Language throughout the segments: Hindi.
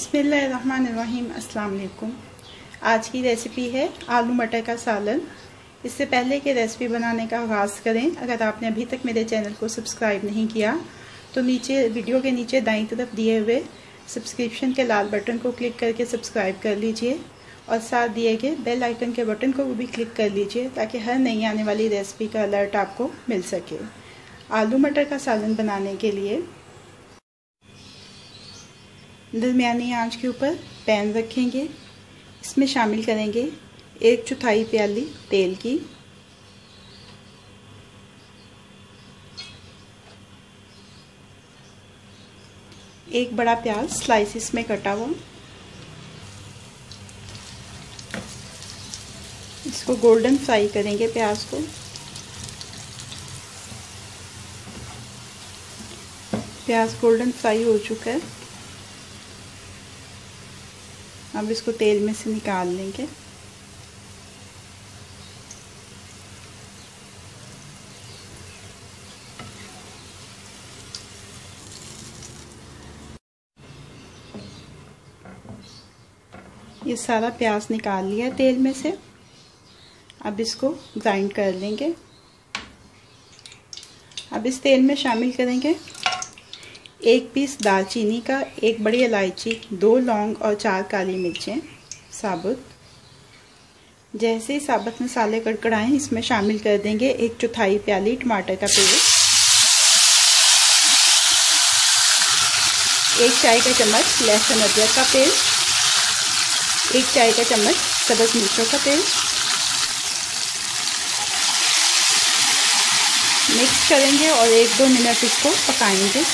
बिस्मिल्लाहिर्रहमानिर्रहीम। अस्सलाम वालेकुम। आज की रेसिपी है आलू मटर का सालन। इससे पहले कि रेसिपी बनाने का आगाज़ करें, अगर आपने अभी तक मेरे चैनल को सब्सक्राइब नहीं किया तो नीचे वीडियो के नीचे दाईं तरफ दिए हुए सब्सक्रिप्शन के लाल बटन को क्लिक करके सब्सक्राइब कर लीजिए और साथ दिए गए बेल आइकन के बटन को भी क्लिक कर लीजिए ताकि हर नई आने वाली रेसिपी का अलर्ट आपको मिल सके। आलू मटर का सालन बनाने के लिए दरमियानी आंच के ऊपर पैन रखेंगे। इसमें शामिल करेंगे 1/4 प्याली तेल की, एक बड़ा प्याज स्लाइसिस में कटा हुआ। इसको गोल्डन फ्राई करेंगे प्याज को। प्याज गोल्डन फ्राई हो चुका है। अब इसको तेल में से निकाल लेंगे। ये सारा प्याज निकाल लिया तेल में से। अब इसको ग्राइंड कर लेंगे। अब इस तेल में शामिल करेंगे 1 पीस दालचीनी का, 1 बड़ी इलायची, 2 लौंग और 4 काली मिर्चें साबुत। जैसे ही साबुत मसाले कड़कड़ाएं, इसमें शामिल कर देंगे 1/4 प्याली टमाटर का पेस्ट, 1 चाय का चम्मच लहसुन अदरक का पेस्ट, 1 चाय का चम्मच सब्ज़ मिर्चों का पेस्ट। मिक्स करेंगे और 1-2 मिनट इसको पकाएंगे।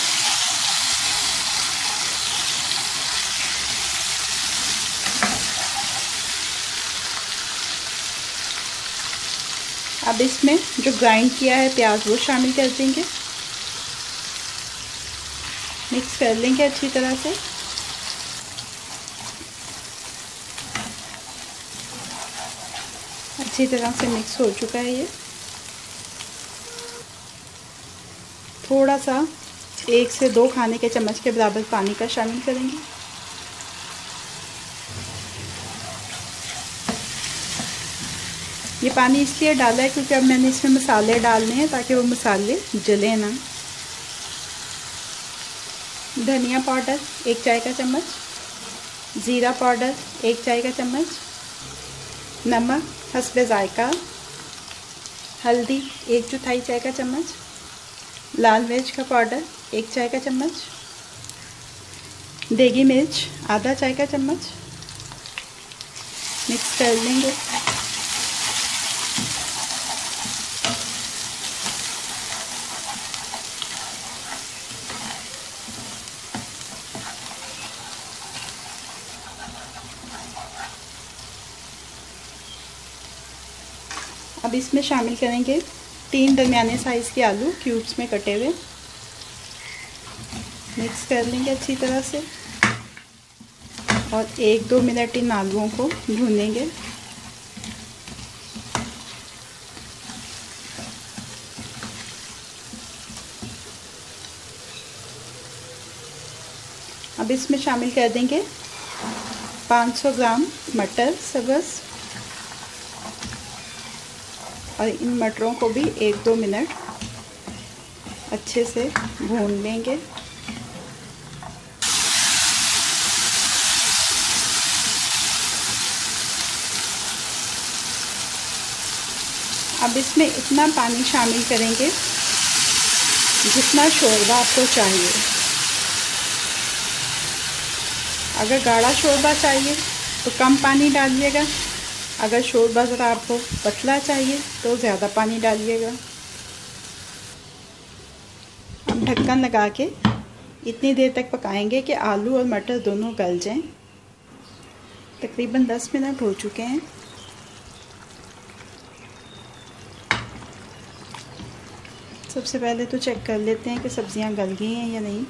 अब इसमें जो ग्राइंड किया है प्याज वो शामिल कर देंगे। मिक्स कर लेंगे अच्छी तरह से। अच्छी तरह से मिक्स हो चुका है ये। थोड़ा सा 1 से 2 खाने के चम्मच के बराबर पानी का शामिल करेंगे। ये पानी इसलिए डाला है क्योंकि अब मैंने इसमें मसाले डालने हैं ताकि वो मसाले जले ना। धनिया पाउडर 1 चाय का चम्मच, ज़ीरा पाउडर 1 चाय का चम्मच, नमक हस्बे जायका, हल्दी 1/4 चाय का चम्मच, लाल मिर्च का पाउडर 1 चाय का चम्मच, देगी मिर्च आधा चाय का चम्मच। मिक्स कर लेंगे। अब इसमें शामिल करेंगे 3 दरमियाने साइज़ के आलू क्यूब्स में कटे हुए। मिक्स कर लेंगे अच्छी तरह से और 1-2 मिनट इन आलूओं को भूनेंगे। अब इसमें शामिल कर देंगे 500 ग्राम मटर सब्ज़ और इन मटरों को भी 1-2 मिनट अच्छे से भून लेंगे। अब इसमें इतना पानी शामिल करेंगे जितना शोरबा आपको चाहिए। अगर गाढ़ा शोरबा चाहिए तो कम पानी डालिएगा, अगर शोरबा ज़रा आपको पतला चाहिए तो ज़्यादा पानी डालिएगा। अब ढक्कन लगा के इतनी देर तक पकाएंगे कि आलू और मटर दोनों गल जाएं। तकरीबन 10 मिनट हो चुके हैं। सबसे पहले तो चेक कर लेते हैं कि सब्जियां गल गई हैं या नहीं।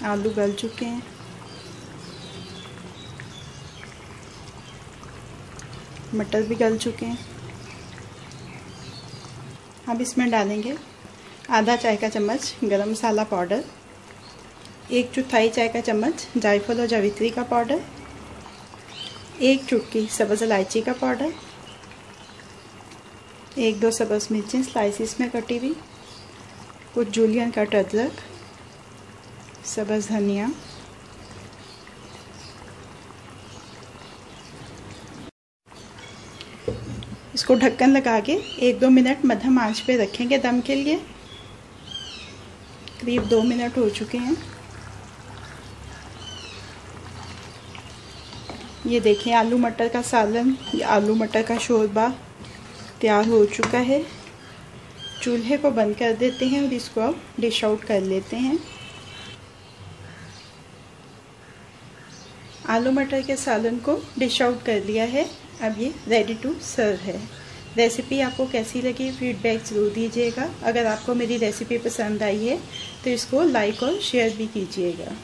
आलू गल चुके हैं। मटर भी गल चुके हैं। अब इसमें डालेंगे आधा चाय का चम्मच गरम मसाला पाउडर, 1/4 चाय का चम्मच जायफल और जावित्री का पाउडर, 1 चुटकी सब्ज़ इलायची का पाउडर, 1-2 सब्ज़ मिर्चें स्लाइसिस में कटी हुई, कुछ जूलियन कट अदरक, सब्ज़ धनिया, इसको ढक्कन लगा के 1-2 मिनट मध्यम आंच पे रखेंगे दम के लिए। करीब 2 मिनट हो चुके हैं। ये देखें आलू मटर का सालन या आलू मटर का शोरबा तैयार हो चुका है। चूल्हे को बंद कर देते हैं और इसको अब डिश आउट कर लेते हैं। आलू मटर के सालन को डिश आउट कर लिया है। अब ये रेडी टू सर्व है। रेसिपी आपको कैसी लगी फीडबैक ज़रूर दीजिएगा। अगर आपको मेरी रेसिपी पसंद आई है तो इसको लाइक और शेयर भी कीजिएगा।